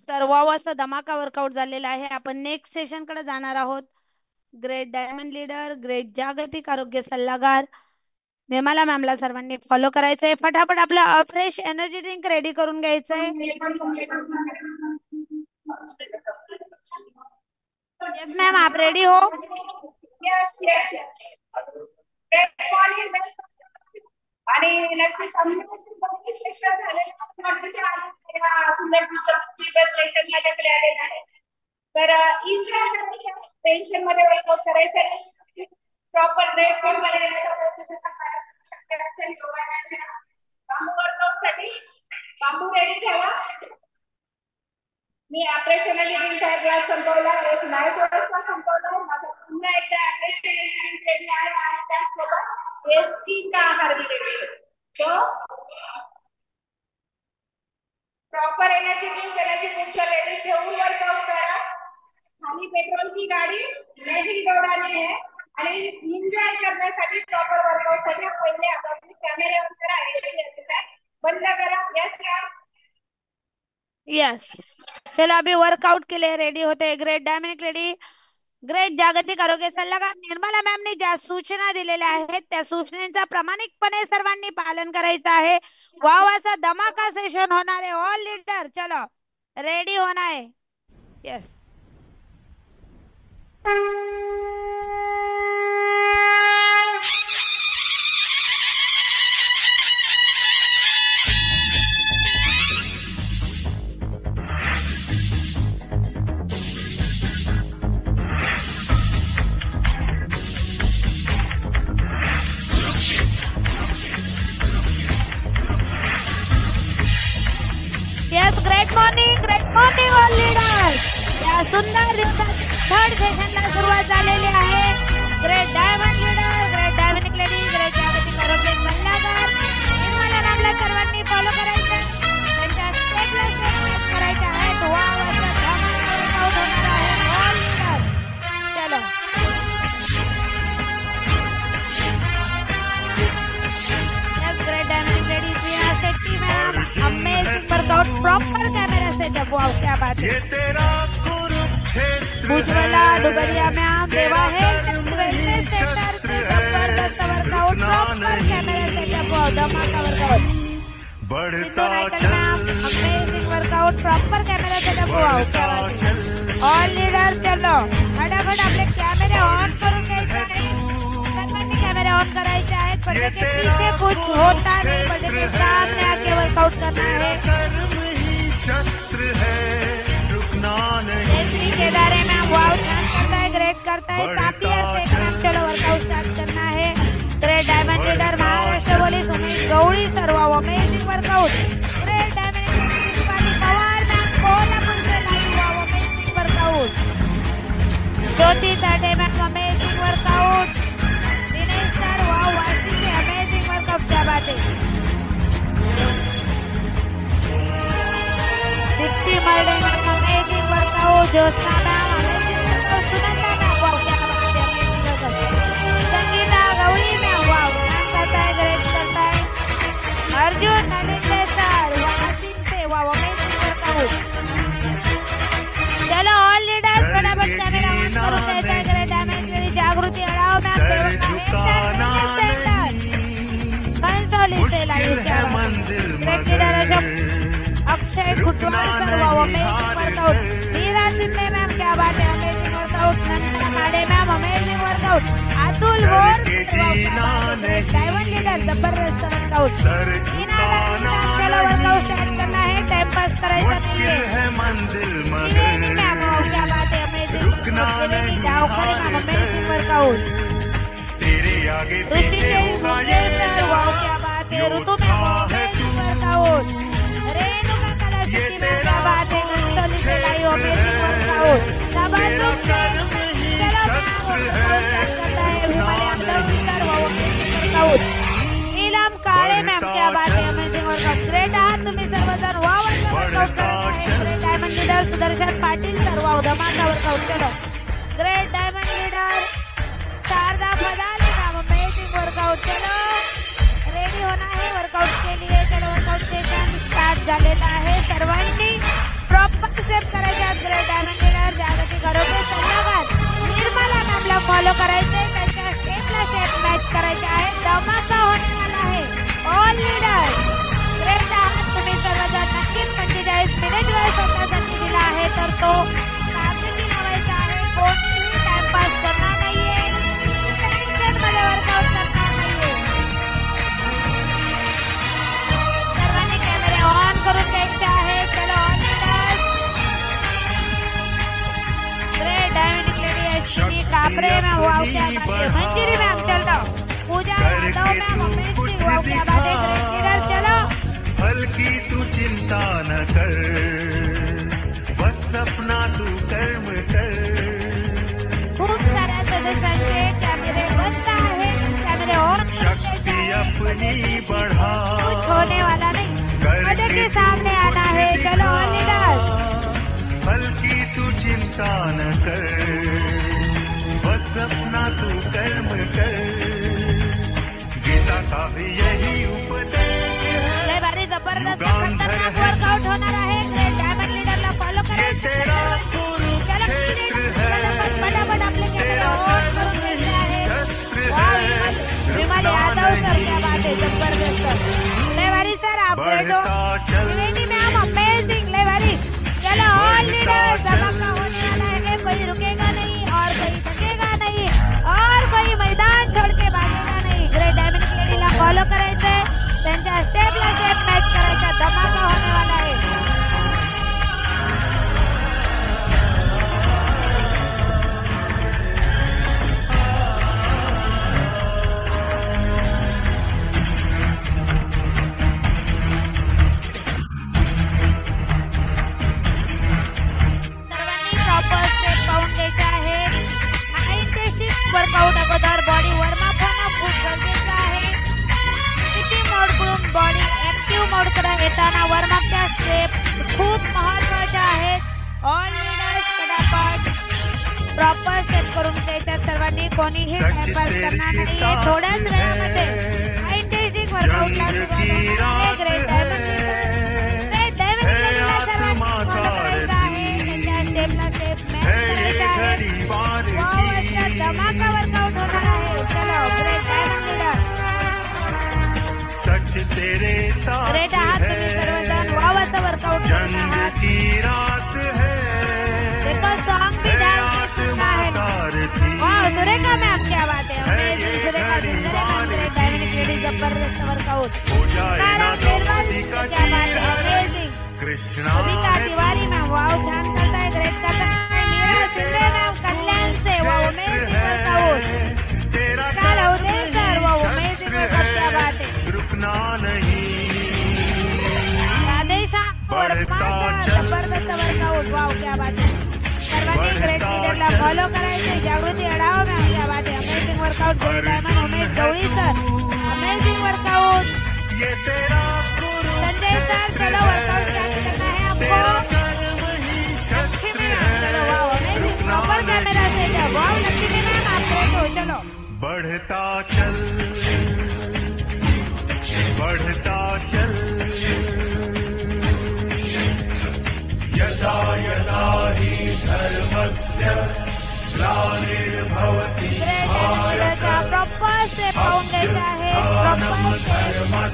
तर वाव असा धमाका वर्कआउट झालेला आहे. आपण नेक्स्ट सेशन कडे जाणार आहोत. ग्रेट डायमंड लीडर, ग्रेट जागतिक आरोग्य सल्लागार निर्मला मॅमला सर्वांनी फॉलो करायचंय. फटाफट आपलं फ्रेश एनर्जी ड्रिंक रेडी करून घ्यायचंय. यस मॅम, आप रेडी हो? Yes yes. आणि नक्कीच सेशन झालेले सुंदर सेशन माझ्याकडे आलेलं आहे. तर टेन्शन मध्ये वर्कआउट करायचं, प्रॉपर ड्रेस कोड मध्ये शक्य असेल योगा बांबू वर्कआउट साठी बांबू रेडी ठेवा. मी ऑपरेशनली ड्रिंकचा ग्लास संपवला, एक नाईट ओट्सचा संपवला. माझा पुन्हा एकदा ऑपरेशनली ड्रिंक रेडी आहे आणि त्यासोबत एसटी का आहार भी रेडी आहे. तो proper energy drink booster ready ठेवून वर्कआउट करा. खाली पेट्रोल की गाडी नहीं दौड़ानी है आणि एन्जॉय करण्यासाठी प्रॉपर वर्कआउट साठी पहिले आपण कॅमेरा ऑन करा, एक्सरसाइज बंद करा. यस का? यस. चला अभी वर्कआउट के लिए रेडी होते. ग्रेट डायमंड लेडी, ग्रेट जागतिक आरोग्य सल्लागार निर्मला मॅमने ज्या सूचना दिलेल्या आहेत त्या सूचनांचा प्रामाणिकपणे सर्वांनी पालन करायचं आहे. वाव असा धमाका सेशन होणार आहे. ऑल लीडर चलो रेडी होना है. Yes. Yes, great morning all leader. या सुंदर दिवसात थर्ड सेशनला सुरुवात झालेली आहे. Great diamond leader, great diamond lady, great जागतिक आरोग्य सल्लागार निर्मला मॅमला सर्वांनी फॉलो करायचं, त्यांच्या स्टेपला स्टेप करायचे आहेत. वाव असा धमाका वर्कआउट होणार आहे. ऑल लीडर चलो. Yes, great diamond lady Jeena Shetty ma'am, amazing workout, proper camera setup. Wow क्या बात है. Ujjwala Dubaria ma'am, Deva health wellness centre से जबरदस्त workout, proper camera setup. Wow धमाका workout. Siddhu Nayakar ma'am, amazing workout, proper camera setup. Wow क्या बात है. ऑल लीडर चलो फटाफट आपले कॅमेरे ऑन करून घ्यायचे आहेत. सर्वांनी कॅमेरे ऑन करायचे आहेत. पर्दे के पीछे कुछ होता नहीं, पर्दे के सामने आके वर्कआउट करना है. जय श्री केदारे मैम, वाव छान करताय, ग्रेट करताय. तापिया शेख मैम चलो वर्कआउट स्टार्ट करना है. Great diamond leader Maharashtra police Umesh Gawali sir, wow amazing workout. Great diamond Shivani Pawar ma'am Kolhapur से live, wow amazing workout. Jyoti Sathe ma'am amazing workout. Dinesh sir wow Vashi से अमेजिंग वर्कआउट. क्या बात है. Deepti Marde ma'am amazing workout. Jyotna ma'am amazing workout. Sunanda ma'am wow क्या बात है, amazing workout. Sangeeta Gawali ma'am वाव छान करताय, ग्रेट करताय. अर्जुन नलिंदे सर वाशिम से, वाव अमेजिंग वर्कआउट. चलो ऑल लीडर्स फटाफट कैमरा ऑन करून घ्यायचा आहे. ग्रेट डायमंड जागृती अडाव मैम, सेंटर कंसोली से लाइव. क्या बात है. Great leader Ashok Akshay Khutwad sir, wow amazing workout. Heera Sindhe ma'am क्या बात है, amazing workout. Nanda Khade ma'am amazing workout. Atul Bor diamond leader जबरदस्त वर्कआउट. चलो वर्कआउट स्टार्ट करना है, टाइम पास करायचा नाहीये. त्रिवेणी मैम वाव क्या बात है, amazing workout. Triveni Dawkhale ma'am amazing workout. Rishikesh Munge sir wow क्या बात है. Ritu ma'am amazing workout. Renuka Kalasiti ma'am क्या बात है, कंसोली से लाइव अमेजिंग वर्कआउट. तबासुम चलो मैम वर्कआउट स्टार्ट करता है. Himalaya sir wow amazing workout. नीलम काळे मैम क्या बात है, अमेजिंग वर्कआउट. ग्रेट आहात तुम्ही सर्वजण, वाव असं वर्कआउट करत आहे. Great diamond leader Sudarshan Patil sir, wow धमाका वर्कआउट. चलो great diamond leader Sharda Phadale ma'am amazing workout. चलो रेडी होना है वर्कआउट के लिए. चलो वर्कआउट सेशन स्टार्ट झालेला आहे. सर्वांनी प्रॉपर प्रॉपर स्टेप करायचे आहेत ग्रेट डायमंड लीडर. जागतिक आरोग्य सल्लागार निर्मला मॅमला फॉलो करायचे. त्यांच्या स्टेपला स्टेप मॅच करायचे आहेत. धमाका होने वाला आहे. ऑल लीडर ग्रेट आहात तुम्ही सर्वजण. नक्कीच 45 मिनिट वेळ स्वतःसाठी दिला आहे तर तो सार्थकी लावायचा आहे. कोणीही टाइमपास करणार नाहीये. टेन्शन मध्ये वर्कआउट करणार नाहीये. सर्वांनी कॅमेरे ऑन करून घ्यायचे आहे. चलो on leaders. Great diamond lady Ashwini Kapre ma'am wow क्या बात है. मंजिरी मॅम चलो. Pooja Yadav ma'am amazing wow क्या बात है. ग्रेट लीडर चलो. हल्की तू चिंता न कर बस अपना तू कर्म कर. खूप साऱ्या सदस्यांचे कॅमेरे बंद आहेत. कॅमेरे ऑन शक्ति अपनी बढ़ा कुछ होने वाला नहीं. पर्दे के सामने आना है. चलो ऑन लीडर्स. हल्की तू चिंता न कर बस अपना तू कर्म कर. गीता का भी यही उपदेश है. लय भारी जबरदस्त खतरनाक वर्कआउट होणार आहे. ग्रेट डायमंड लीडरला फॉलो करायचं. तेरा चलो कुरुक्षेत्र है. फटाफट आपले कॅमेरे ऑन करून घ्यायचे आहे. शस्त्र वाव विमल यादव सर क्या बात है. जबरदस्त लय भारी सर. आप ग्रेट हो. त्रिवेदी मैम अमेजिंग लय भारी. चलो ऑल लीडर्स. धमाका होने वाला है. कोई रुकेगा नहीं और कोई थकेगा नहीं और कोई मैदान छोड़ के भागेगा नहीं. ग्रेट डायमंड लेडीला फॉलो करायचंय. त्यांच्या स्टेपला स्टेप मॅच करायचा. धमाका होने वाला आहे. सर्वांनी प्रॉपर स्टेप पाहून घ्यायचे आहे. हाय इंटेन्सिटी वर्कआउट अगोदर बॉडी वॉर्मअप होणं खूप गरजेचं आहे. किती मोड करून बॉडी ऍक्टिव्ह मोड कडे येताना वॉर्मअपच्या स्टेप खूप महत्त्वाच्या आहेत. ऑल लीडर्स फटाफट प्रॉपर स्टेप करून घ्यायच्या. सर्वांनी कोणीही टाइमपास करणार नाहीये. थोड्याच वेळामध्ये हाय इंटेन्सिटी वर्कआउटला सुरुवात होणार आहे. ग्रेट डायमंड ग्रेट डायमंड लीडरला सर्वांनी फॉलो करायचं आहे. त्यांच्या स्टेपला स्टेप मॅच करायचा आहे. वाव असा धमाका वर्कआउट होणार आहे. चलो ग्रेट डायमंड लीडर. सच तेरे साथ ग्रेट आहात तुम्ही सर्वजण. वाव असं वर्कआउट करत जन्म आहात. की रात है. देखो सॉन्ग भी डांस का है. वाव सुरेखा मैम क्या बात है. अमेजिंग सुरेखा सिंगर है मैम. ग्रेट डायमंड लेडी जबरदस्त वर्कआउट. हो जाए ना तारा निर्मल का क्या बात है. अमेजिंग कृष्णा कविता तिवारी मैम वाव छान करताय. ग्रेट करताय. मीरा शिंदे मैम कल्याण से वाव अमेजिंग वर्कआउट. तेरा काल होते सर वाव अमेजिंग वर्कआउट क्या बात है. रुकना नहीं. राधेशा वर्माचा जबरदस्त वर्कआउट. वाव क्या बात है. सर्वांनी ग्रेट लीडरला फॉलो करायचे. जागृती अडाव मॅम क्या बात है. Amazing workout. Great diamond Umesh Gawali sir amazing workout. ये तेरा संजय सर चलो वर्कआउट स्टार्ट करना है आपको. लक्ष्मी मैम चलो wow amazing proper camera setup. Wow Lakshmi ma'am आप ग्रेट हो. चलो बढ़ता चल बढ़ता चल. यदा यदा हि धर्मस्य ग्लानिर्भवति ग्रेट लीडरचा प्रॉपर स्टेप पाहून घ्यायचा आहे. प्रॉपर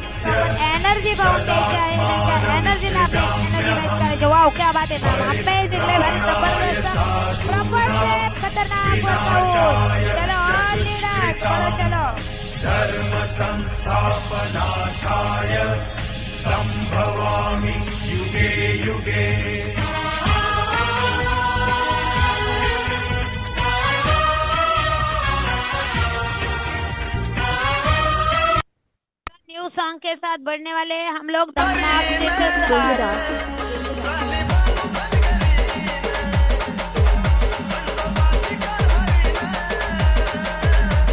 स्टेप एनर्जी पाहून घ्यायची आहे. त्यांच्या एनर्जीला आपले एनर्जी मॅच करायचे. वाव क्या बात आहे मॅम. अमेजिंग लय भारी जबरदस्त प्रॉपर स्टेप खतरनाक वर्कआउट. चलो ऑल लीडर्स चलो चलो. धर्म संस्थापनार्थाय संभवामि युगे युगे. न्यू सॉन्ग के साथ बढ़ने वाले हम लोग धमाके के साथ.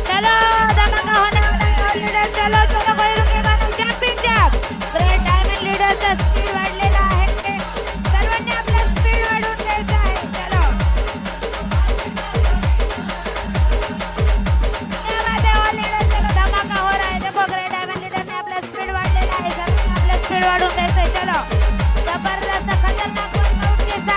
चलो धमाका होने वाला है. ऑल लीडर चलो चलो कोई रुकेगा नहीं. Jumping jack. ग्रेट डायमंड लीडरचा स्पीड वाढलेला आहे. सर्वांनी आपला स्पीड वाढवून घ्यायचा आहे. चलो क्या बात है. ऑल लीडर चलो धमाका हो रहा है. देखो ग्रेट डायमंड लीडर ने आपला स्पीड वाढलेला आहे. सर्वांनी आपला स्पीड वाढवून घ्यायचा आहे. चलो जबरदस्त खतरनाक वर्कआउट के साथ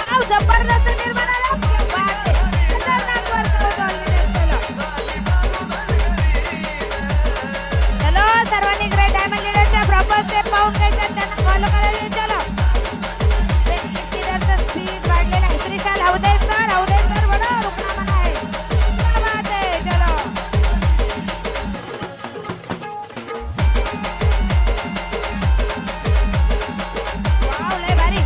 वाव, जबरदस्त निर्मला राव, क्या बात है. खतरनाक workout all leaders. चलो सर्वांनी ग्रेट डायमंड लीडरच्या प्रॉपर स्टेप पाहून घ्यायच्या, त्यांना फॉलो करायचे. चलो लीडरचा स्पीड वाढलेला आहे. श्रीशाल हौदे सर बडो रुकना मना है. क्या बात है. चलो वाव, लय भारी.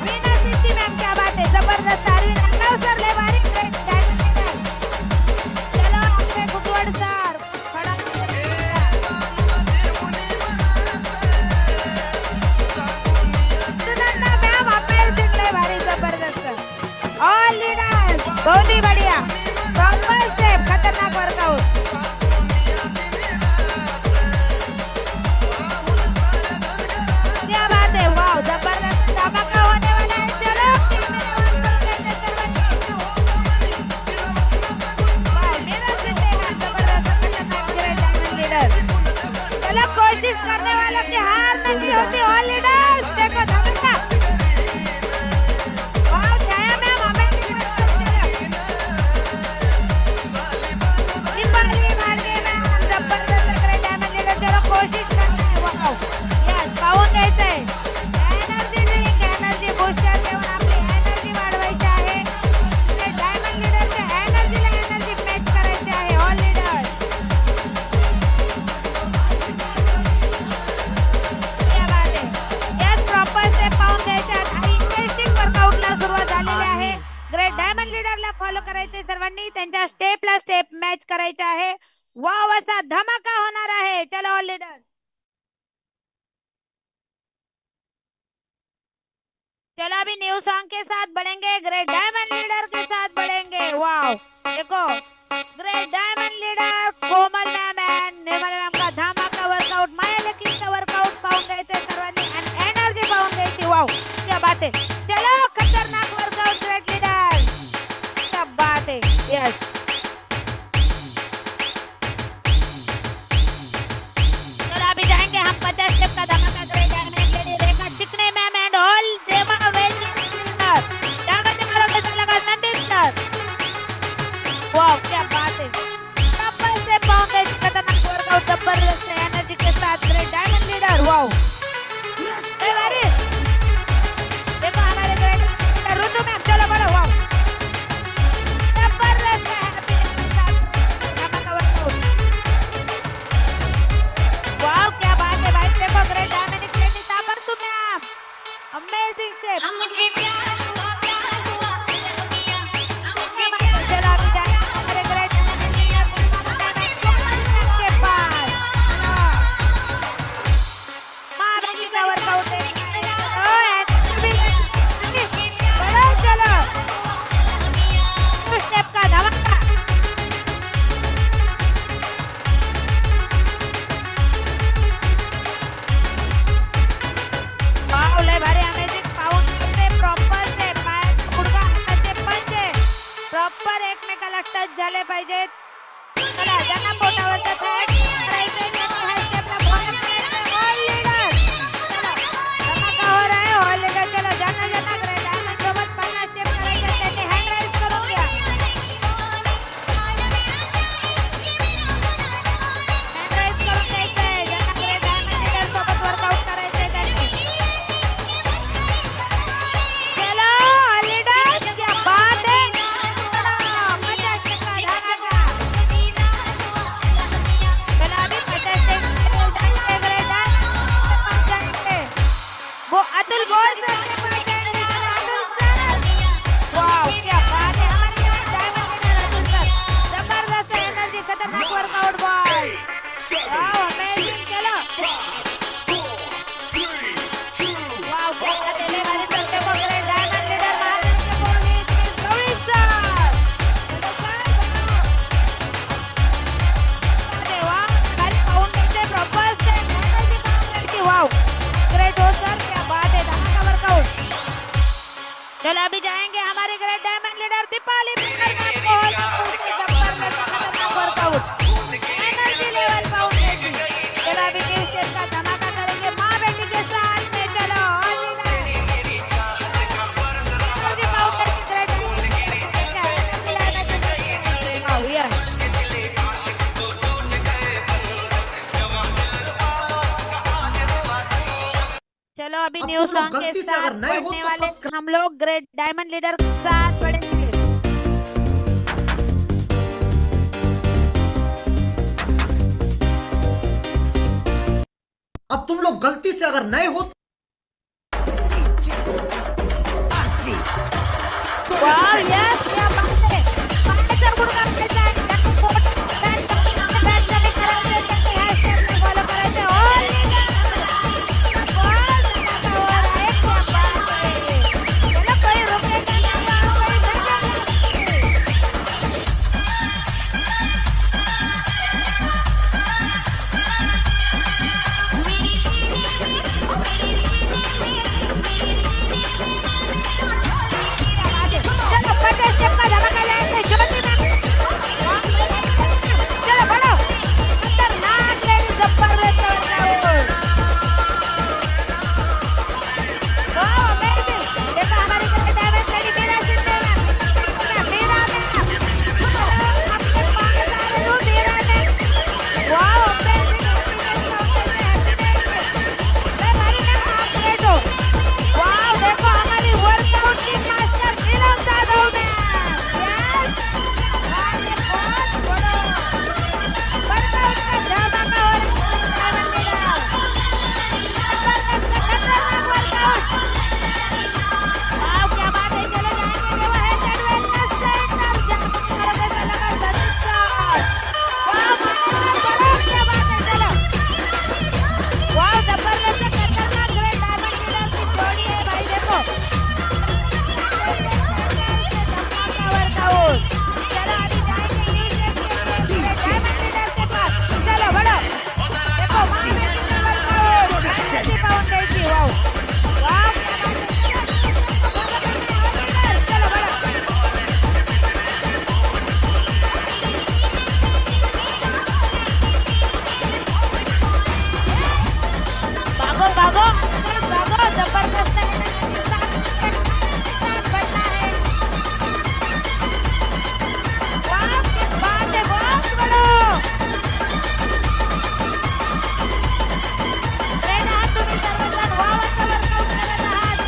वीणा सिद्धी मॅम, क्या बात है. जबरदस्त. अरविंद अण्णाव सर, लय भारी. Great diamond leader. चलो अक्षय कुटवड सर, खडा सुनंदा मॅम, अमेझिंग, लय भारी, जबरदस्त. ऑल लीडर्स बहुत ही बढ़िया. प्रॉपर स्टेप, खतरनाक वर्कआउट. क्या बात है. वाव, जबरदस्त धमाका होने वाला है. चलो वाव, मेरा सिद्धे है. जबरदस्त, खतरनाक, ग्रेट डायमंड लीडर. चलो कोशिश करने वालों की हार नहीं होती. ऑल लीडर्स देखो धमाका. Wow, Chhaya ma'am, amazing. Deepali Mande ma'am, जबरदस्त, ग्रेट डायमंड लीडर. चलो कोशिश करना है. वाव, यस, पाहून घ्यायचंय. एनर्जी ड्रिंक, एनर्जी बूस्टर घेऊन आपली एनर्जी वाढवायची आहे. ग्रेट डायमंड लीडरच्या एनर्जीला एनर्जी मॅच करायची आहे. ऑल लीडर्स, क्या बात है. यस, प्रॉपर स्टेप पाहून घ्यायच्यात आणि इंटरेस्टिंग वर्कआउटला सुरुवात झालेली आहे. ग्रेट डायमंड लीडरला फॉलो करायचे सर्वांनी. त्यांच्या स्टेपला स्टेप मॅच करायचे आहे. वाव, असा धमाका होणार आहे. चलो ऑल लीडर, चलो अभी न्यू सॉन्ग के साथ बढ़ेंगे. ग्रेट डायमंड लीडर के साथ बढ़ेंगे. वाव, देखो great diamond leader Komal ma'am and Nirmal ma'am का धमाका वर्कआउट. माया लेकिनचा वर्कआउट पाहून घ्यायचे सर्वांनी आणि एनर्जी पाहून घ्यायची. वाव, क्या बात है. चलो खतरनाक वर्कआउट ग्रेट लीडर, क्या बात है. यस, चलो अभी जाएंगे हम 50 स्टेप का धमाका. ग्रेट डायमंड लीडर रेखा चिकने मैम एंड ऑल देवा वाव, क्या बात है. प्रॉपर से पाऊंगे. खतरनाक वर्कआउट जबरदस्त एनर्जी के साथ ग्रेट डायमंड लीडर. वाव, देखो हमारे ग्रेट लीडर ऋतु मैम. चलो बोलो. वाव, जबरदस्त हैप्पीनेस के साथ धमाका वर्कआउट. वाव, क्या बात है भाई. देखो ग्रेट डायमंड लीडर तापर तू मैम, अमेजिंग स्टेप. प्रॉपर एकमेकाला टच झाले पाहिजेत. चला, ज्यांना पोटावरचा फॅट करायचंय त्यांनी ह्या स्टेपला फॉलो करायचंय. ऑल लीडर, चला धमाका हो रहा है. ऑल लीडर, चलो ज्यांना ग्रेट डायमंड सोबत 50 स्टेप करायचे त्यांनी हँड राईज करून घ्या. हँड राईज करून घ्यायचंय. ज्यांना ग्रेट डायमंड लीडर सोबत वर्कआउट करायचंय त्यांनी. चलो ऑल लीडर, क्या बात है. वो अतुल बोल वाव, क्या बात है. हमारे great diamond leader Atul sir, जबरदस्त एनर्जी, खतरनाक वर्कआउट. बॉल, वाव, अमेजिंग. चलो वाव, क्या बात है. ले वाले चलते को great diamond leader Maharashtra police Gauri sir. अरे वाव, खाली पाहून घ्यायचे. प्रॉपर स्टेप एनर्जी पाहून घ्यायची. वाव, ग्रेट हो सर, क्या बात है. धमाका वर्कआउट. चलो अभी जाएंगे हमारे great diamond leader Deepali workout. Energy level pound. चलो अभी 30 स्टेप का धमाका करेंगे. माँ बेटी चलो अभी अब न्यू तुम लोग सॉन्ग के गलती से साथ अगर नए हो बढ़ने तो वाले सब्सक्राइब हम लोग ग्रेट डायमंड लीडर के साथ बढ़ेंगे। अब तुम लोग गलती से अगर नए हो वाह यस क्या बात है। पायचा गुडघा खायचा आहे. त्याला पोट बॅट जागे करायचे त्याचे हॅशटॅग फॉलो करायचे और और आहे क्या बात है। चलो कोई रुकेगा नहीं और कोई ठेकेगा नहीं। चलो 50 स्टेप का धमाका जाएंगे ज्योति मैम। चलो बढ़ो खतरनाक लेडी जबरदस्त वर्कआउट। वाह अमेजिंग। देखो हमारी diamond lady Meera Singh ma'am. Meera ma'am आपके पास आ रही हूँ मीरा मैम। वाह अमेजिंग हमारी मैम आप रेड हो। वाह देखो हमारी वर्कआउट की master Neelam Jadhav ma'am. Yes आज ये बहुत बड़ा वर्कआउट का धमाका हो रहा है जबरदस्त खतरनाक वर्कआउट। वाह क्या बात है। चले जाएंगे वो है वेलनेस सेंटर जहाँ करोगे तो लगा धनुषा। वाह मानेसर बड़ो क्या बात है। चलो वाह जबरदस्त खतरनाक ग्रेट डायमंड लीडर की जोड़ी है भाई देखो धमाका वर्कआउट। चलो अभी जाएंगे डायमंड लीडर के पास। चलो बढ़ो देखो वर्कआउट पाउंड कैसी वाह वाह क्या बात है। चलो बढ़ो भागो भागो भागो जबरदस्त बढ़ना है। वाह क्या बात है बहुत बड़ो। रेड हाथ तुम्ही सर्वजण वावाचा वर्कआउट करत आहात।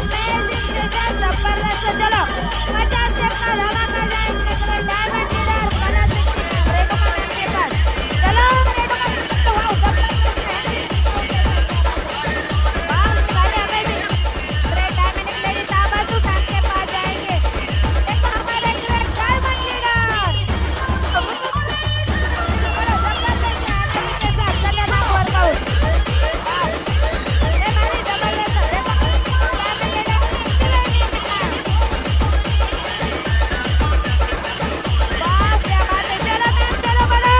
अमेजिंग सेशन जबरदस्त। चलो 50 स्टेप का धमाका जाएंगे डायमंड लीडर कला रेणुका मैम के पास। चलो रेणुका मैम वाह जबरदस्त है। वाह सारे amazing great diamond lady Tabaju ma'am के पास जाएंगे। देखो हमारे ग्रेट डायमंड लीडर जबरदस्त एनर्जी के साथ खतरनाक वर्कआउट। वाह ये हमारी जबरदस्त देखो डायमंड लीडर वाह क्या बात है। चलो मैम चलो बढ़ो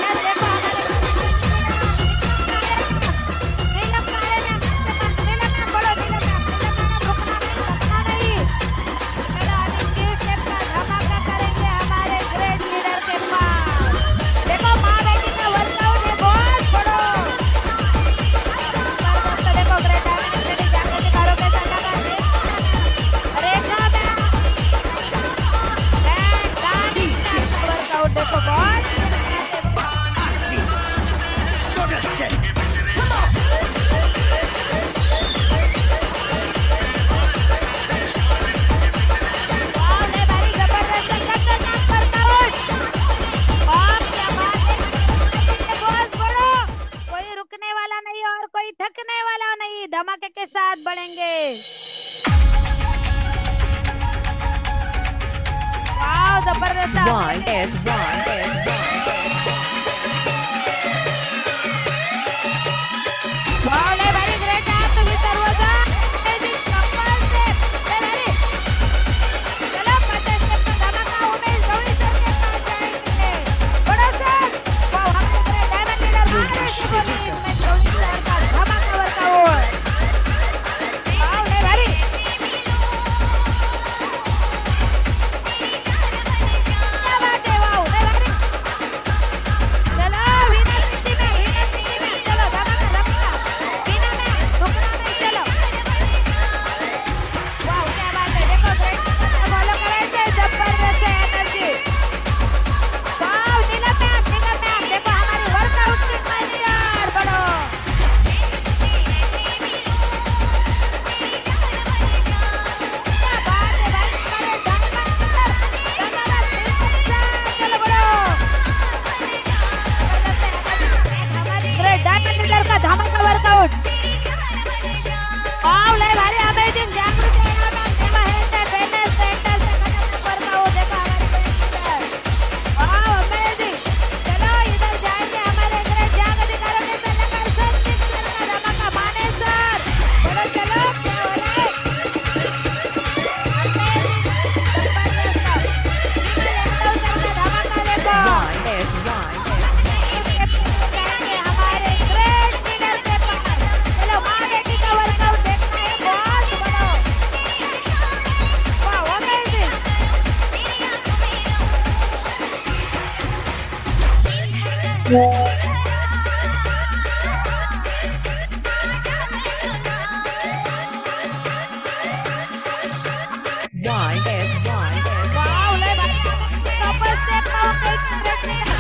यस देखो हमारे नीलम काले मैम नीलम मैम बढ़ो नीलम मैम रुकना नहीं। चलो अभी 30 स्टेप का धमाका करेंगे हमारे ग्रेट लीडर के पास। देखो माँ बेटी का वर्कआउट है बहुत बड़ो जबरदस्त। देखो ग्रेट डायमंड लेडी जाके दिखारो कैसा लगा रेखा मैम एंड दादी वर्कआउट देखो बहुत वाह ले भारी जबरदस्त खतरनाक वर्कआउट। वाह क्या बात है। बहुत बड़ो कोई रुकने वाला नहीं और कोई थकने वाला नहीं धमाके के साथ बढ़ेंगे। वाह जबरदस्त वाह ले भारी ग्रेट आहात तुम्ही सर्वजण अमेजिंग कपल स्टेप ले भारी। चलो 50 स्टेप का धमाका उमेश गवळी सर के पास जाएंगे। बड़ो सर वाह हमारे ग्रेट डायमंड लीडर महाराष्ट्र बोली उमेश गवळी सर का धमाका वर्कआउट। वाह ले भारी क्या बात है। वाह ले भारी वाव लय भारी प्रॉपर स्टेप पाहून घ्यायची ग्रेट लीडर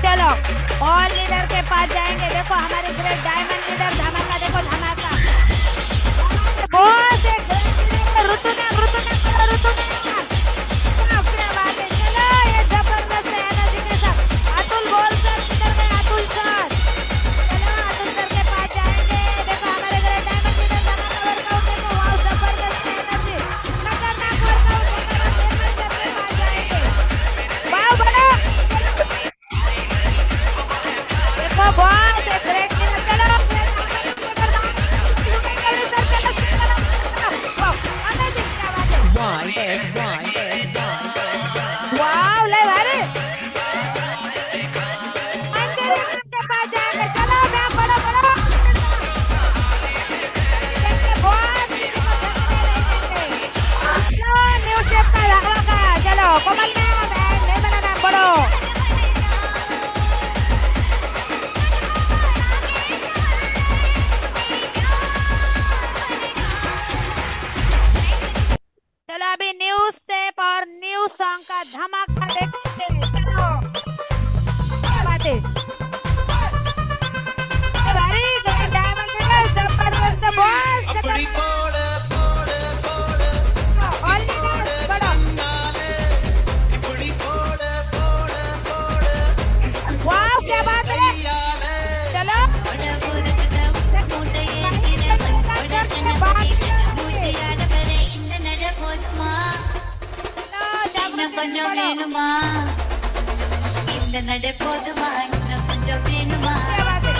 चलो ऑल लीडर के पास जाएंगे देखो हमारे ग्रेट डायमंड लीडर धमाका देखो धमाका बहुत एक ऋतु क्या बात है चलो ये जबरदस्त एनर्जी के साथ अतुल बोल सर किधर गए अतुल सर चलो अतुल सर के पास जाएंगे देखो हमारे ग्रेट डायमंड लीडर धमाका वर्कआउट देखो वाव जबरदस्त एनर्जी खतरनाक वर्कआउट हेमंत सर के पास जाएंगे वाव बड़ा देखो बहुत एक ग्रेट लीडर चलो अमेजिंग क्या बात है वाव ले भारी मंदिर के पास जाएंगे चलो मैम बड़ो देखिए बहुत चलो न्यू शेप का धमाका चलो कोमल मैम निर्मला मैम बड़ो चलो अभी न्यू स्टेप और न्यू सॉन्ग का धमाका देखते हैं चलो क्या बात है ये भारी डायमंड लीडर जबरदस्त बॉस ऑल लीडर बड़ा वाह क्या बात है चलो கொஞ்சம் வேணுமா இந்த நட போதுமா இன்னும் கொஞ்சம் வேணுமா क्या बात है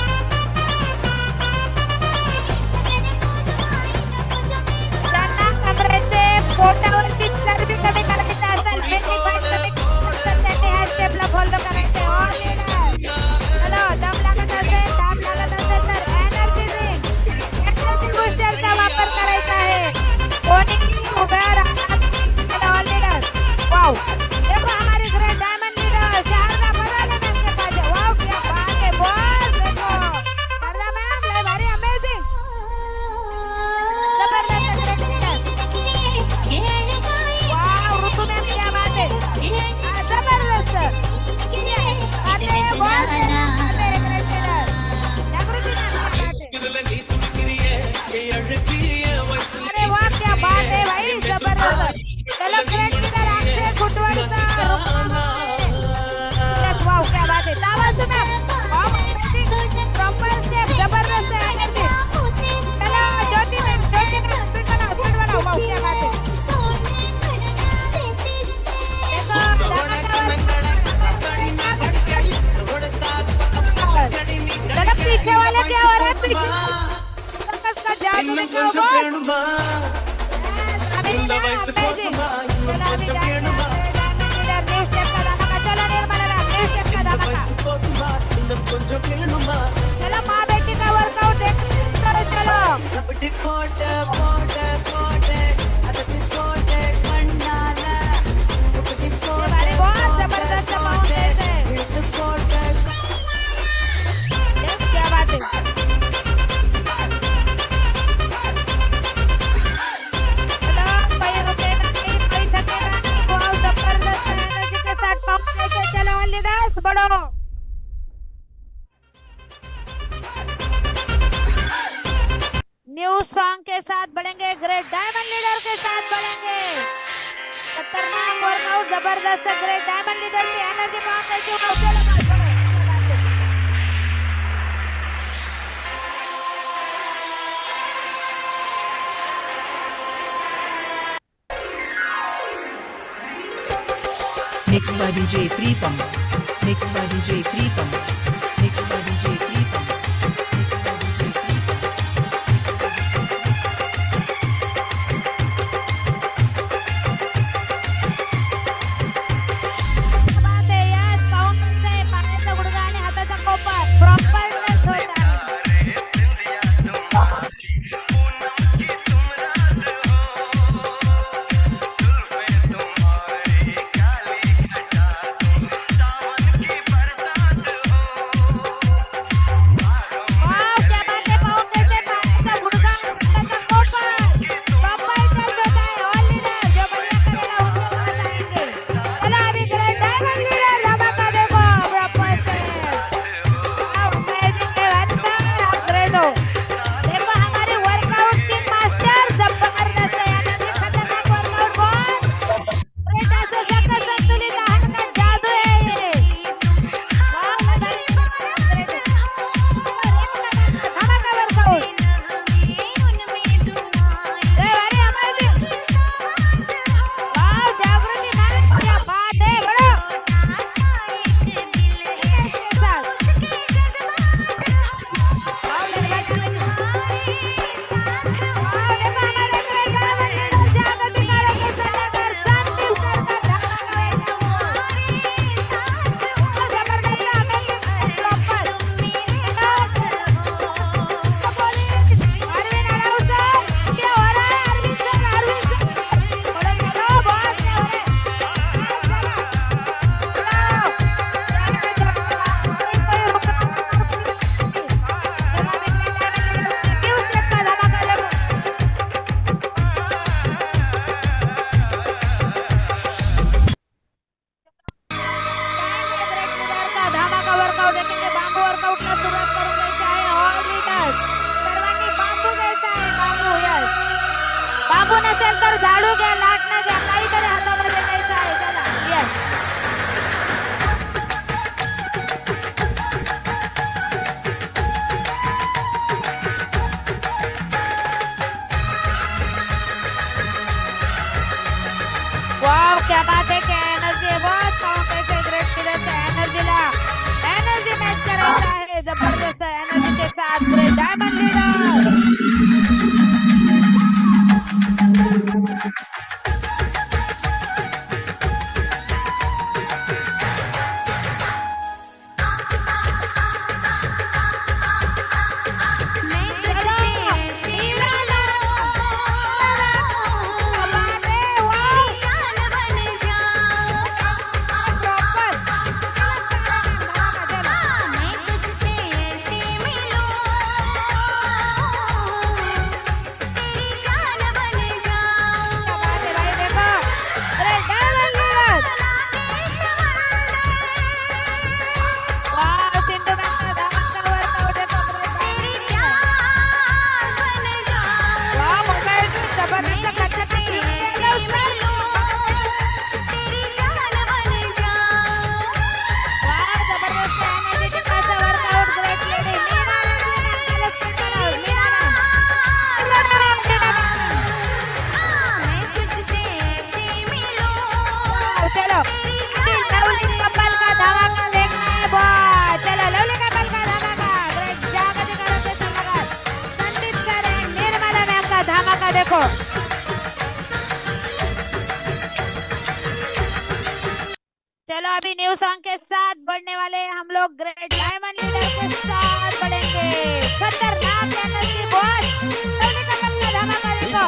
त्यांना कमरेचे पोटावरती चरबी कमी करायचं असेल बेली फॅट कमी करण्यासाठी ह्या स्टेपला फॉलो करायचे ऑल लीडर चलो दम लागत असेल ताप लागत असेल तर एनर्जी बूस्टरचा वापर करायचा आहे कोणी उभ्या राहणार ऑल लीडर वाव देखो हमारी great diamond leader Sharda Madane ma'am के पास है वाव क्या बात है बॉस देखो शारदा मैम ले भारी अमेजिंग जबरदस्त ग्रेट लीडर वाव ऋतु मैम क्या बात है जबरदस्त आते हैं बॉस आते हैं ग्रेट लीडर जागृति मैम क्या बात है अरे वाह क्या बात है भाई जबरदस्त चलो ग्रेट लीडर अक्षय खुटवडचा वाव क्या बात है ताबा मैम वाव प्रॉपर स्टेप जबरदस्त एनर्जी चलो ज्योति मैम स्पीड बनाओ वाव क्या बात है देखो चलो पीछे वाले क्या हो रहा है पीछे का जादू दिखाओ बॉस अभी अमेजिंग चलो अभी जाएंगे डायमंड लीडर न्यू स्टेप का धमाका चलो निर्मला मैम न्यू स्टेप का धमाका चलो माँ बेटी का वर्कआउट देखो चलो हमारे बहुत जबरदस्त माउंटेन है क्या बात है चलो लीडर्स बढ़ो न्यू सॉन्ग के साथ बढ़ेंगे ग्रेट डायमंड लीडर के साथ बढ़ेंगे खतरनाक वर्कआउट जबरदस्त ग्रेट डायमंड लीडर की एनर्जी पाओ कैसे Mixed by DJ Preepam. Mixed by DJ Preepam. Mixed by DJ Preepam. दारू घ्या, लाटणं घ्या, काहीतरी हातामध्ये घ्यायचं आहे. चला येस. वाव क्या बात है, क्या एनर्जी है, बहुत काम कैसे ग्रेट प्लेयर्स है. एनर्जी मैच करायचा आहे जबरदस्त एनर्जी के साथ ग्रेट डायमंड लीडर. देखो चलो अभी न्यू सॉन्ग के साथ बढ़ने वाले हैं हम लोग ग्रेट डायमंड लीडर के साथ बढ़ेंगे. खतरनाक एनर्जी बॉस लवली कमल का धमाका देखो.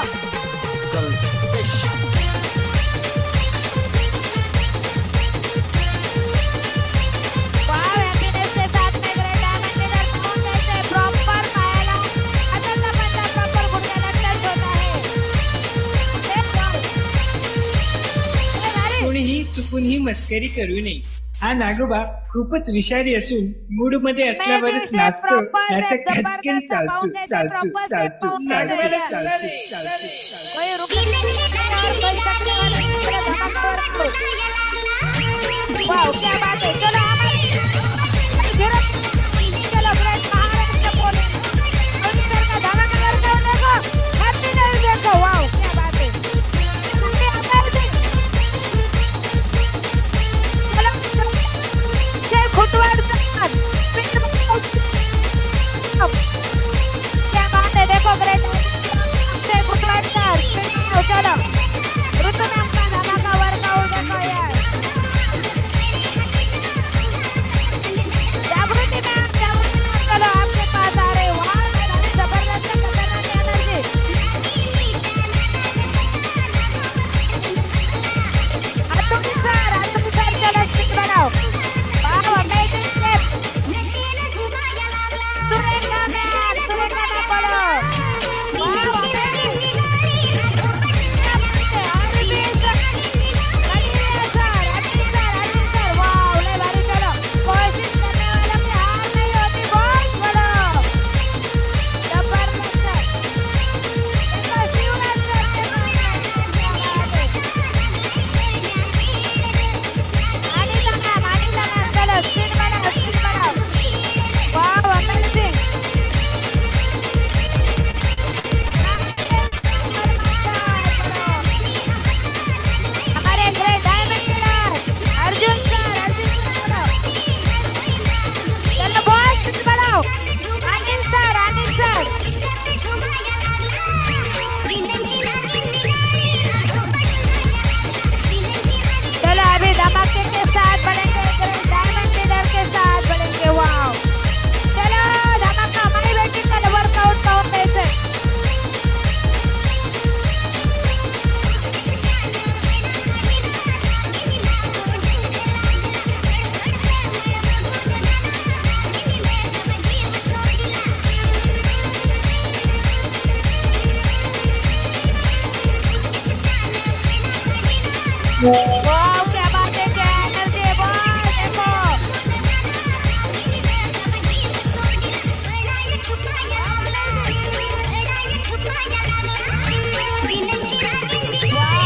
वाव हैप्पीनेस के साथ में ग्रेट डायमंड लीडर साउंड कैसे प्रॉपर पायाला हाताचा पंजा प्रॉपर गुडघ्याला टच होता है. कोणीही चुकून ही मस्करी करू नये. हा नागोबा खूपच विषारी असून मूड मध्ये असल्यावरच नाचतो, नाचा खचकन चालतो चालतो चालतो चालतो चालतो चालतो. कोई रुकने नहीं वाला और कोई सकने वाला नहीं. पूरा धमाका वर्क. वाओ क्या बात है. चलो चलो ग्रेट महाराष्ट्र पोलीस ऑफिसर का धमाका वर्क देखो. हैप्पीनेस देखो. वाओ क्या बात है. क्या बात है देखो ग्रेट से गुटवाड़ सर चलो ऋतु मैम का धमाका वर्कआउट देखो यार. जागृति मैम चलो आपके पास आ रहे. वहाँ जबरदस्त खतरनाक एनर्जी. अतुल सर चलो स्टिक बनाओ. वाह अमेजिंग स्टेप. सुरेखा ना पड़ो. वाह अमेजिंग. क्या बात है. अरविंद सर वाह ले भारी. चलो कोशिश करने वालों की हार नहीं होती. बहुत बड़ो जबरदस्त. देखो शिवराज सर के सामने क्या बात है. अनीता मैम चलो स्पीड बढ़ाओ. वाह अमेजिंग. हमारे great diamond leader Arjun sir चलो बहुत स्पीड बढ़ाओ. अनिल सर चलो अभी धमाके के साथ बढ़ेंगे. ग्रेट डायमंड लीडर के साथ बढ़ेंगे. वाओ चलो धमाका. हमारी बेटी का वर्कआउट का कैसे वाओ क्या बात है. क्या एनर्जी है बॉस देखो. वाओ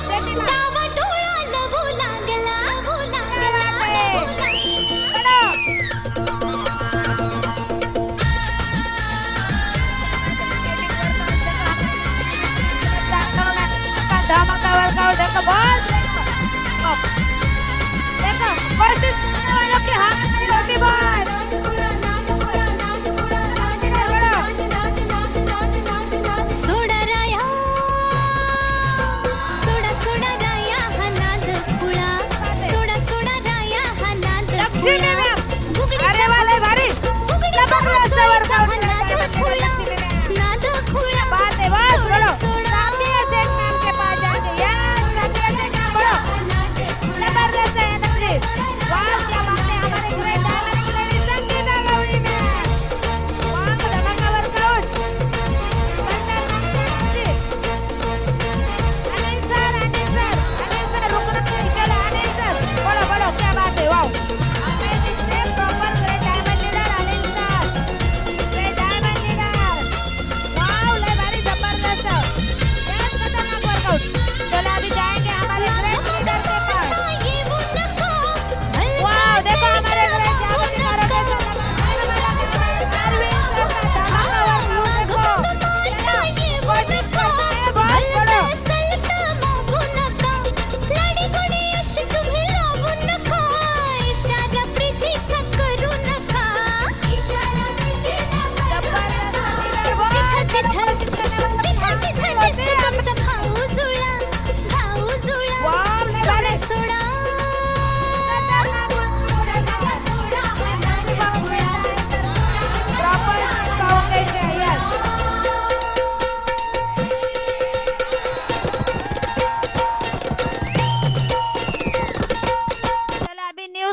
देती ना डावा डोळा लवू लागला धमाका वर्कआउट देखो बॉस देखो कोशिश करने वालों की हार नहीं होती बॉस सोडा राया सोडा राया हा नाद खुळा सोडा राया हा नाद लक्ष्मी खुळा मॅम अरे वाले भारी जबरदस्त वर्कआउट नाद खुळा बात है बस बोलो साबिया शेख मैम के पास जाके यार साबिया शेख मैम बोलो जबरदस्त है एनर्जी वाह क्या बात है हमारे great diamond lady Sangeeta Gauri ma'am वाह धमाका वर्कआउट अनिल सर रुकना नहीं चलो अनिल सर बोलो क्या बात है वाह अमेजिंग से proper great diamond leader Anil sir great diamond leader वाह ले भारी जबरदस्त बहुत खतरनाक वर्कआउट चलो अभी जाएंगे हमारे ग्रेट लीडर के पास वाह देखो हमारे ग्रेट डायमंड लीडर के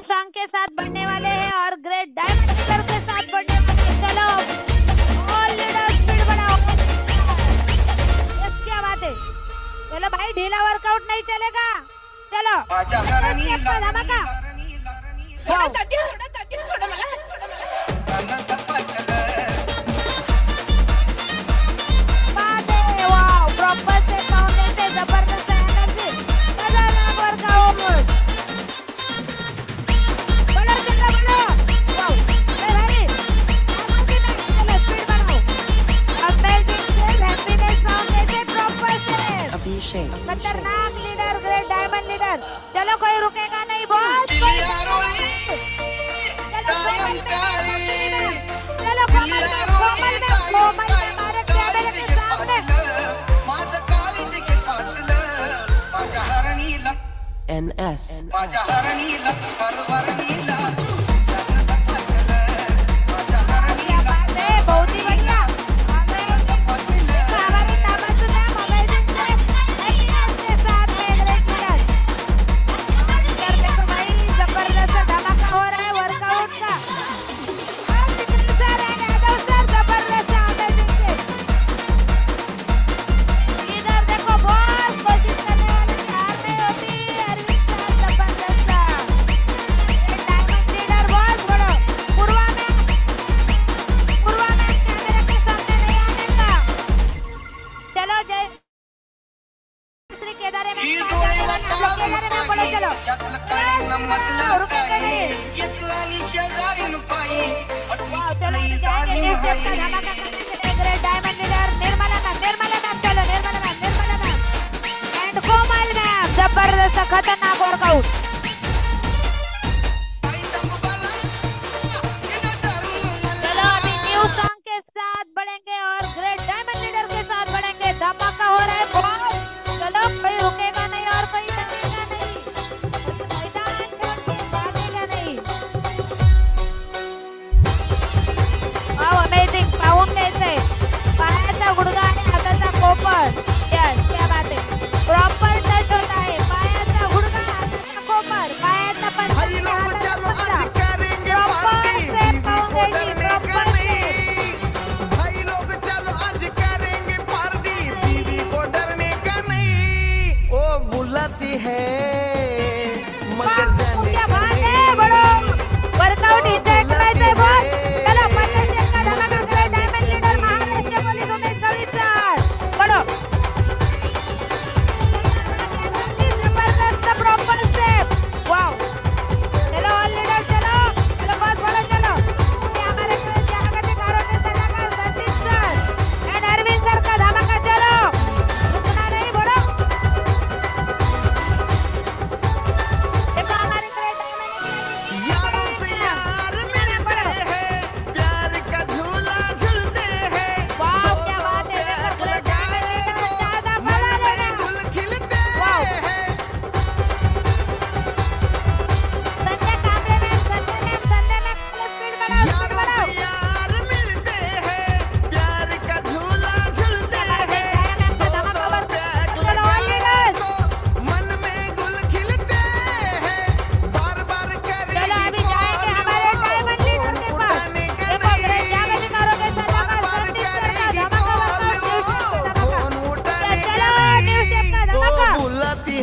सॉन्ग के साथ बढ़ने वाले हैं और ग्रेट डायमंड लीडर के साथ बढ़ने वाले हैं चलो ऑल लीडर स्पीड बढ़ाओ यस क्या बात है चलो भाई ढीला वर्कआउट नहीं चलेगा चलो धमाका बात है वाह प्रॉपर से पाउंड से जबरदस्त एनर्जी खतरनाक वर्कआउट खतरनाक लीडर ग्रेट डायमंड लीडर चलो कोई रुकेगा नहीं बॉस चलो कोमल हमारे कैमरे के सामने NS क्या बात है बहुत ही बढ़िया हमारी ताबत मैम अमेजिंग के साथ में ग्रेट लीडर देखो भाई जबरदस्त धमाका हो रहा है वर्कआउट का सर एंड यादव सर जबरदस्त अमेजिंग से इधर देखो बॉस कोशिश करने वाले की हार नहीं होती अरविंद सर जबरदस्त डायमंड लीडर बॉस बड़ो पूर्वा में कैमरे के सामने नहीं आने का चलो जय श्री केदारे में केदारे में पड़ो चलो रुकेंगे नहीं वाह चलो अभी जाएंगे नेक्स्ट स्टेप का धमाका करने के लिए great diamond leader Nirmala ma'am चलो Nirmala ma'am and Komal ma'am जबरदस्त खतरनाक वर्कआउट चलो अभी न्यू सॉन्ग के साथ बढ़ेंगे और ग्रेट डायमंड लीडर के साथ बढ़ेंगे धमाका हो रहा है बहुत चलो कोई रुकेगा नहीं और कोई भागेगा नहीं मैदान छोड़ के भागेगा नहीं वाव अमेजिंग पाऊंड कैसे पायाचा गुडघा आणि हाताचा कोपर यस क्या बात है प्रॉपर टच होता है पायाचा गुडघा हाताचा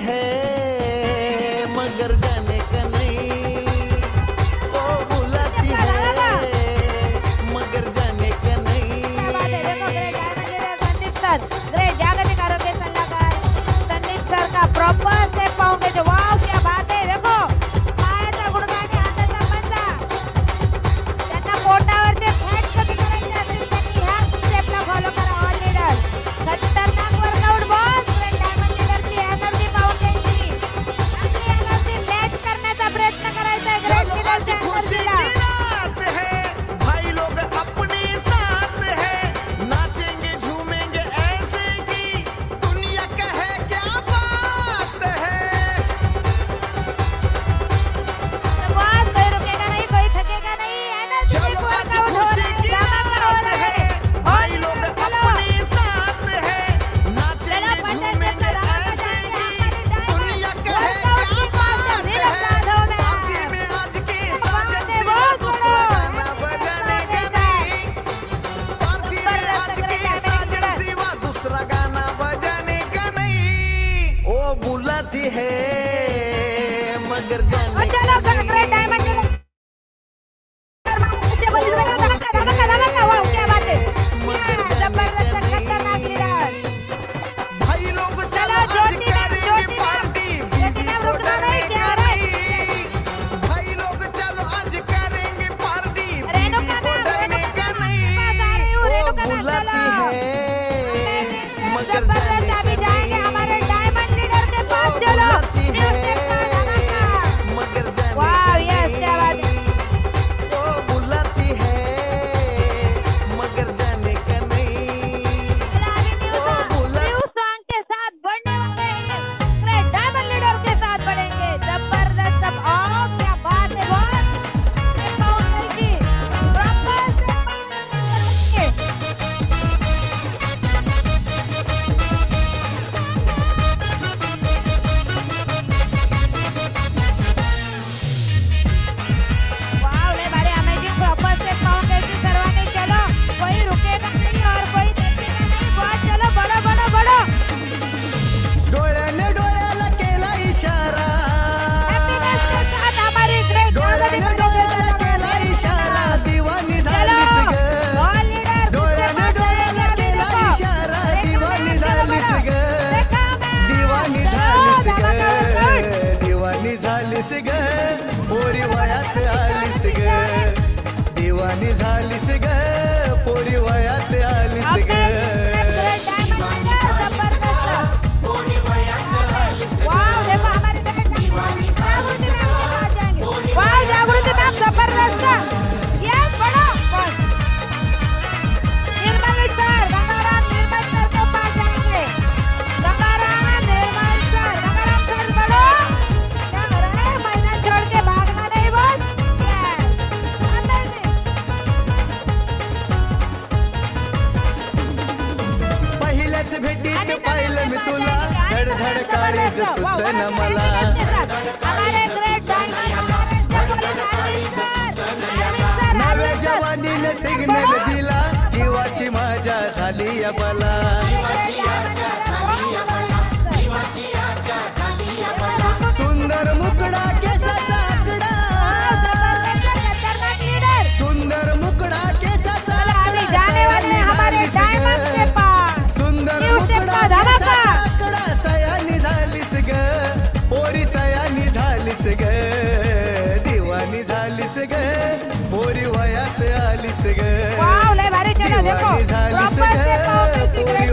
है मगर जाने का नहीं, वो बुलाती है मगर जाने का नहीं। क्या बात है, देखो great diamond leader Sandeep sir, great जागतिक आरोग्य सल्लागार संदीप सर का प्रॉपर स्टेप पाहूंगे जो वाव क्या बात आहे. देखो पायाचा गुडघा आणि हाताचा पंजा, त्यांना पोटावरचे फॅट कमी करायचे असेल त्यांनी ह्या स्टेपला फॉलो करा. ऑल लीडर खतरनाक वर्कआउट बॉस. ग्रेट डायमंड लीडरची एनर्जी पाहून घ्यायची, आपली एनर्जी मॅच करण्याचा प्रयत्न करायचा आहे ग्रेट लीडरच्या एनर्जीला. रात है भाई लोग अपने साथ है, नाचेंगे झूमेंगे ऐसे कि दुनिया कहे क्या बात है। बॉस कोई रुकेगा नहीं, कोई थकेगा नहीं, एनर्जी चलो आज वर्कआउट हो खुशी रहा है, की धमाका हो रात रहा है, है. भाई लोग चलो अपने साथ है, चलो नाचेंगे पंचायत झूमेंगे का धमाका ऐसे जाएंगे कि हमारी दुनिया डायमंड कहे वर्कआउट क्या की बात बात भी है। लगता हो में पार्टी में आज के साजन बात है, सिवा बहुत दूसरा बड़ो। गाना बजाने का नहीं, पार्टी में आज के साजन सिवा दूसरा गाना बजाने का नहीं, वो बुलाती है मगर जाने और का चलो नहीं। ग्रेट डायमंड धमाका, वाह क्या बात है, जबरदस्त खतरनाक लीडर. भाई लोग चलो चलो आज ज्योति मैम, करेंगे ज्योति पार्टी, मैम, ज्योति मैम रुक जाओ नहीं, क्या हो रहा है? भाई लोग चलो आज करेंगे पार्टी, रेणुका बीवी को मैम, डरने रेणुका का मैम, नहीं, पास आ रही हूँ, वो रेणुका मैम, बुलाती चलो. है मगर जबरदस्त, जाने का अभी जाएंगे नहीं, हमारे डायमंड लीडर के पास. वो चलो बुलाती न्यू है स्टेप का धमाका. मगर जाने वाह का यस नहीं, क्या बात है. वो बुलाती है मगर जाने का नहीं, न्यू सॉन्ग के साथ बढ़ने वाले हैं, ग्रेट डायमंड लीडर के साथ बढ़ेंगे. जबरदस्त सब और क्या बात है बॉस. ये पाउंड की प्रॉपर से वाव ले भारी अमेजिंग प्रॉपर से पाउंड की सर्वांनी. चलो कोई रुकेगा नहीं और कोई देखेगा नहीं बॉस. चलो बढ़ो बढ़ो बढ़ो. डोळ्याने डोळ्याला केला इशारा, हैप्पीनेस के साथ हमारी ग्रेट डोळ्याने डोळ्याला केला इशारा, दीवानी झालीस ग, ऑल लीडर डोळ्याने डोळ्याला केला इशारा, दीवानी झालीस ग, दीवानी झालीस ग, दीवानी झालीस ग, पोरी वयात आलीस ग, दीवानी झालीस ग, पोरी वयात आलीस ग. जागृति मैम जबरदस्त. यस बढ़ो निर्मल सर, गंगाराम निर्मल सर के पास जाएंगे. गंगाराम निर्मल सर, गंगाराम सर बढ़ो. क्या हो रहा है, महीना छोड़ के भागना नहीं बस. पहिल्याच भेटीत पाहिलं मी तुला, धडधड काळीज सुचन मला, हमारे ग्रेट नव्या जवानीने सिग्नल दिला, जीवाची माझ्या झाली अबला, सुंदर मुकडा केसाचा आकडा, सुंदर मुकडा केसाचा अभी जाने वाले हैं हमारे डायमंड के पास. सुंदर न्यू स्टेप मुकडा का धमाका. केसाचा आकडा, सयानी झालीस ग, पोरी सयानी झालीस ग, दिवानी झालीस ग, पोरी वयात आलीस ग, वाव लय भारी. चलो देखो दिवानी झालीस प्रॉपर से ग, पाव पोरी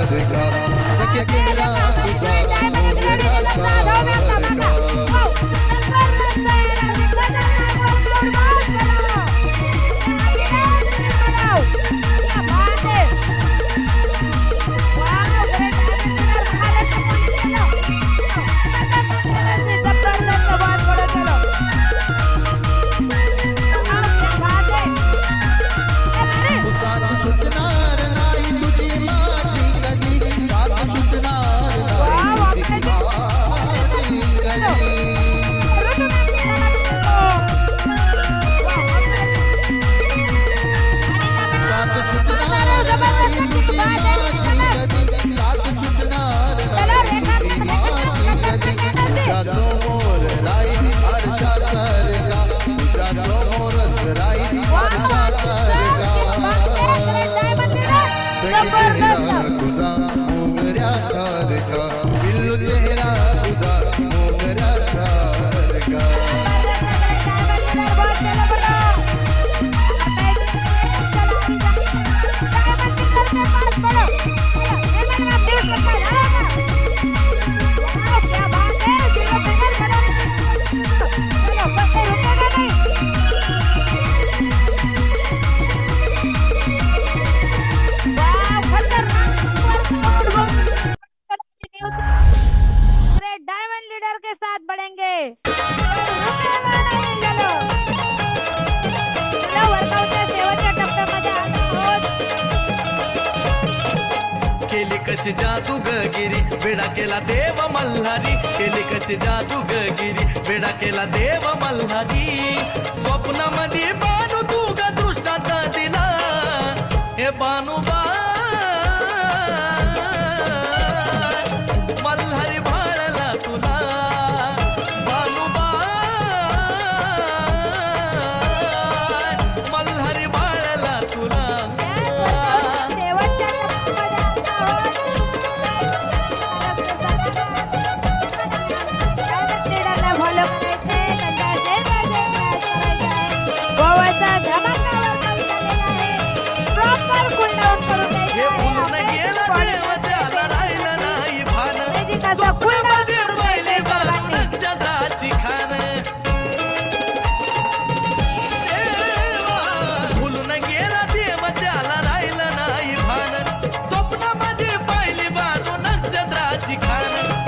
सारखा सखे चेहरा तुझा मोगऱ्या सारखा कशी जादूगिरी वेडा केला देव मल्हारी केली कशी जादूगिरी वेडा केला देव मल्हारी स्वप्नामध्ये बानू तू ग दृष्टांत दिला हे बानूबा मल्हारी भाळला तुला बानूबा मल्हारी भाळला तुला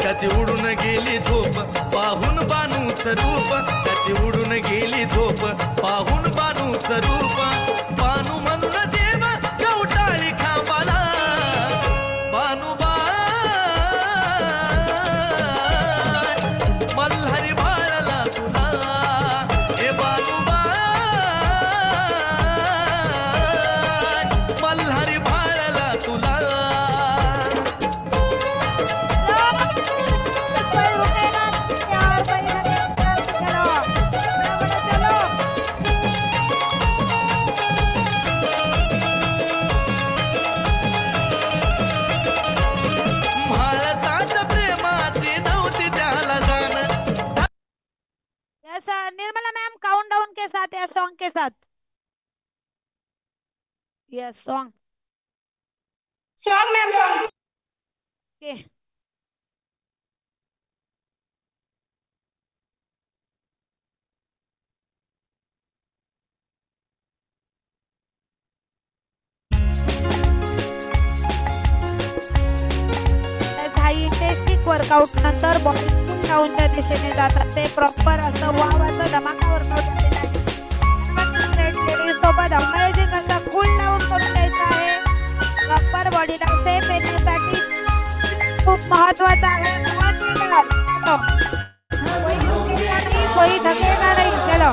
त्याची उडून गेली झोप पाहून बानूच रूप त्याची उडून गेली झोप पाहून बानूच रूप बानू म्हणून देव कवटाळी खांबाला बानूबा मल्हारी भाळला तुला हे बानूबा मल्हारी भाळला तुला निर्मला मैम काउंटडाउन के साथ या सॉन्ग के साथ yes song ma'am okay high intensity workout नंतर बॉडी कूल डाऊनच्या दिशेने जातात ते प्रॉपर असं वाव असं धमाका वर्कआउट लेडीज सोबत अमेजिंग असं कूल डाऊन करून द्यायचं आहे प्रॉपर बॉडीला सेफ येण्यासाठी खूप महत्वाचं आहे कोई थकेगा नहीं चलो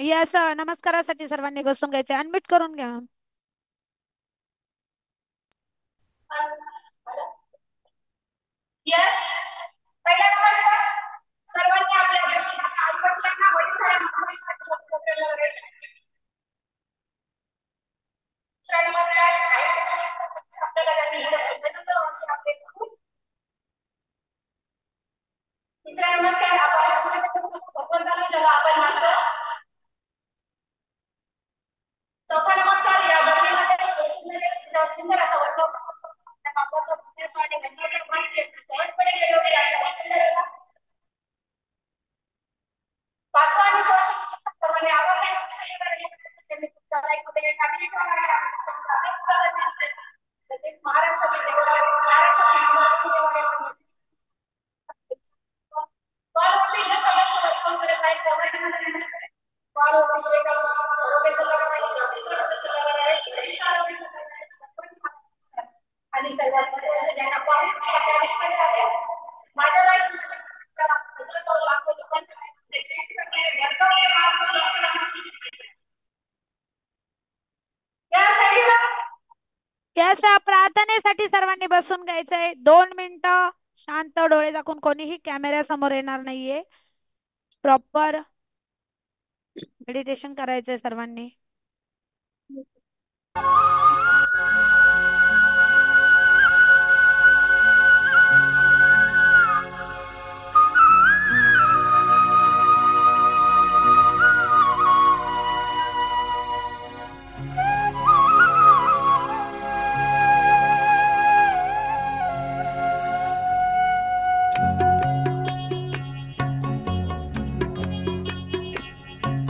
यस नमस्कारासाठी सर्वांनी बसून घ्यायचे. अनम्यूट करून घ्या. यस पहिला नमस्कार सर्वांनी आपल्या आई-वडिलांना वडीलधाऱ्या माणसांसाठी वगैरे. दुसरा नमस्कार आपल्याला त्यांनी अभिनंदन वर्ष आपले. तिसरा नमस्कार आपण भगवंताला जेव्हा आपण मानतो. चौथा नमस्कार या भक्तीमध्ये सुंदर असा वर्ग बापाचा पुण्याचा आणि गंगाचा माहिती सहजपणे गेलो की अशा वसुंधरेला. पाचवा आणि सर्वांनी आवडले त्यांनी तुमच्या लाईफमध्ये फॅमिली तसेच महाराष्ट्रातील कॉलवरती जे समस्या फोन करत आहे सर्वांनी कॉलवरती जे काही आरोग्य सल्लागार आणि सर्वात ज्यांना माझ्या लाईफमध्ये लाखो लोकांच्या लाईफमध्ये चेंज करणारे त्याच्या प्रार्थनेसाठी सर्वांनी बसून घ्यायचंय. 2 मिनिटं शांत डोळे झाकून. कोणीही कॅमेऱ्या समोर येणार नाहीये. प्रॉपर मेडिटेशन करायचंय सर्वांनी.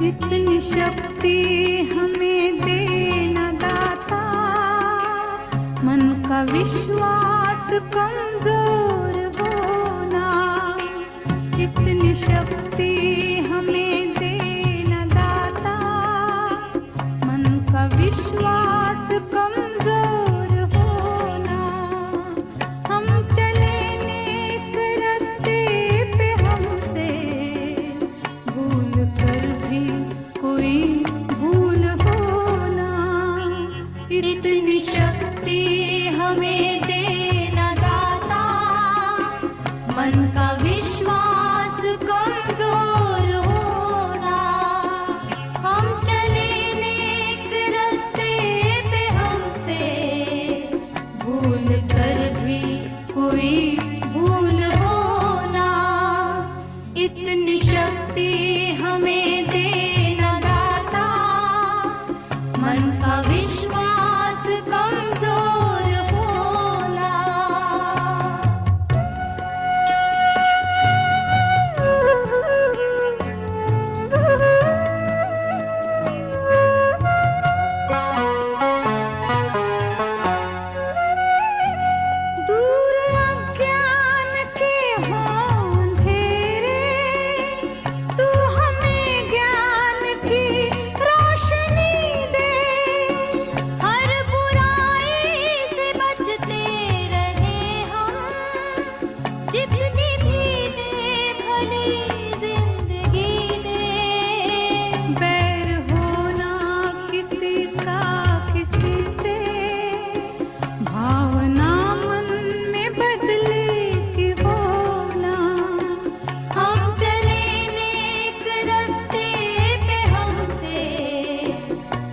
इतनी शक्ति हमें देना दाता, मन का विश्वास कमजोर होना. इतनी शक्ति हमें देना दाता, मन का विश्वास कमजोर होना. हम चले नेक रास्ते पे हमसे भूल कर भी कोई भूल होना. इतनी शक्ति हमें देना दाता, मन का विश्वास कमजोर होना. हम चले नेक रास्ते पे हमसे भूल कर भी कोई भूल होना. इतनी शक्ति हमें देना दाता, मन का विश्वास कमजोर होना. दूर अज्ञान के हों अंधेरे, तू हमें ज्ञान की रोशनी दे. हर बुराई से बचते रहे हम, जितनी भी दे भली जिंदगी दे. बैर होना किसी का किसी से, भावना मन में बदले की होना. हम चले नेक रास्ते पे हमसे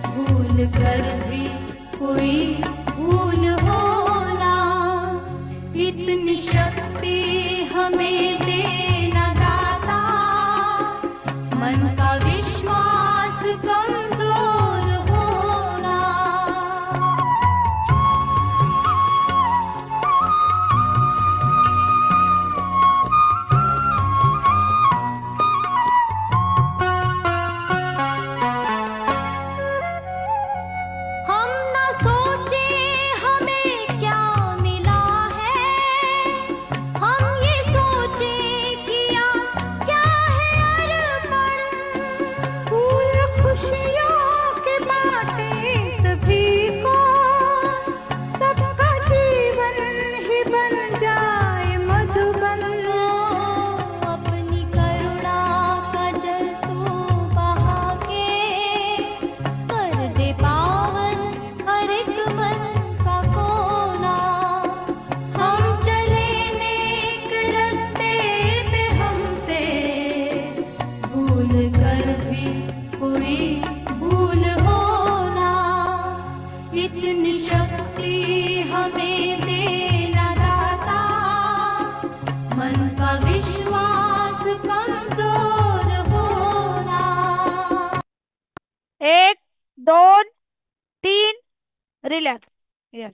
भूल कर भी कोई भूल होना. इतनी शक्ति हमें देना दाता, मन का विश्वास कमजोर होना. हम न सोचे हमें क्या मिला है, हम ये सोच रिलॅक्स. येस.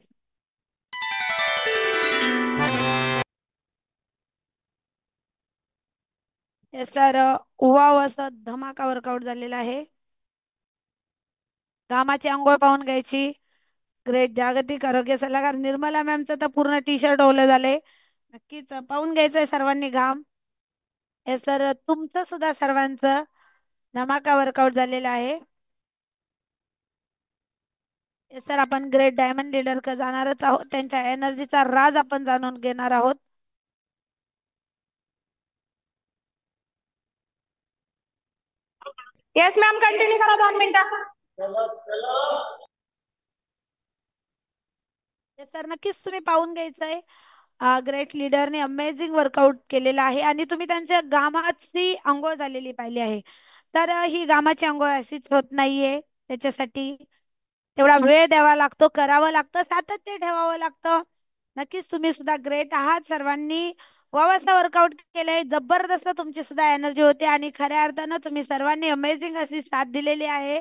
येस तर वाव असं धमाका वर्कआउट झालेला आहे. घामाची आंघोळ पाहून घ्यायची. ग्रेट. जागतिक आरोग्य सल्लागार निर्मला मॅमचं तर पूर्ण टी शर्ट ओलं झालंय. नक्कीच पाहून घ्यायचंय सर्वांनी घाम. येस तर तुमचं सुद्धा सर्वांचं धमाका वर्कआउट झालेला आहे. येस सर आपण ग्रेट डायमंड लीडर का जाणारच आहोत. त्यांच्या एनर्जीचा राज आपण जाणून घेणार आहोत. येस मॅम कंटिन्यू करा 2 मिनिटं. सर नक्कीच तुम्ही पाहून घ्यायचंय. ग्रेट लीडरने अमेझिंग वर्कआउट केलेला आहे आणि तुम्ही त्यांच्या घामाची आंघोळ झालेली पाहिली आहे. तर ही घामाची आंघोळ अशीच होत नाहीये. त्याच्यासाठी तेवढा वेळ द्यावा लागतो, करावं लागतं, सातत्य ठेवावं लागतं. नक्कीच तुम्ही सुद्धा ग्रेट आहात. सर्वांनी वावासा वर्कआउट केलंय. जबरदस्त तुमची सुद्धा एनर्जी होते आणि खऱ्या अर्थानं तुम्ही सर्वांनी अमेझिंग अशी साथ दिलेली आहे.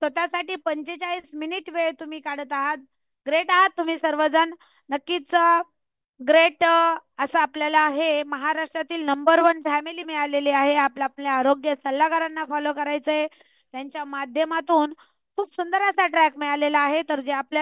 स्वतःसाठी 45 मिनिट वेळ तुम्ही काढत आहात. ग्रेट आहात तुम्ही सर्वजण. नक्कीच ग्रेट असं आपल्याला हे महाराष्ट्रातील नंबर 1 फॅमिली मिळालेली आहे. आपल्या आरोग्य सल्लागारांना फॉलो करायचंय. त्यांच्या माध्यमातून खूप सुंदर असा ट्रॅक मिळालेला आहे. तर जे आपल्या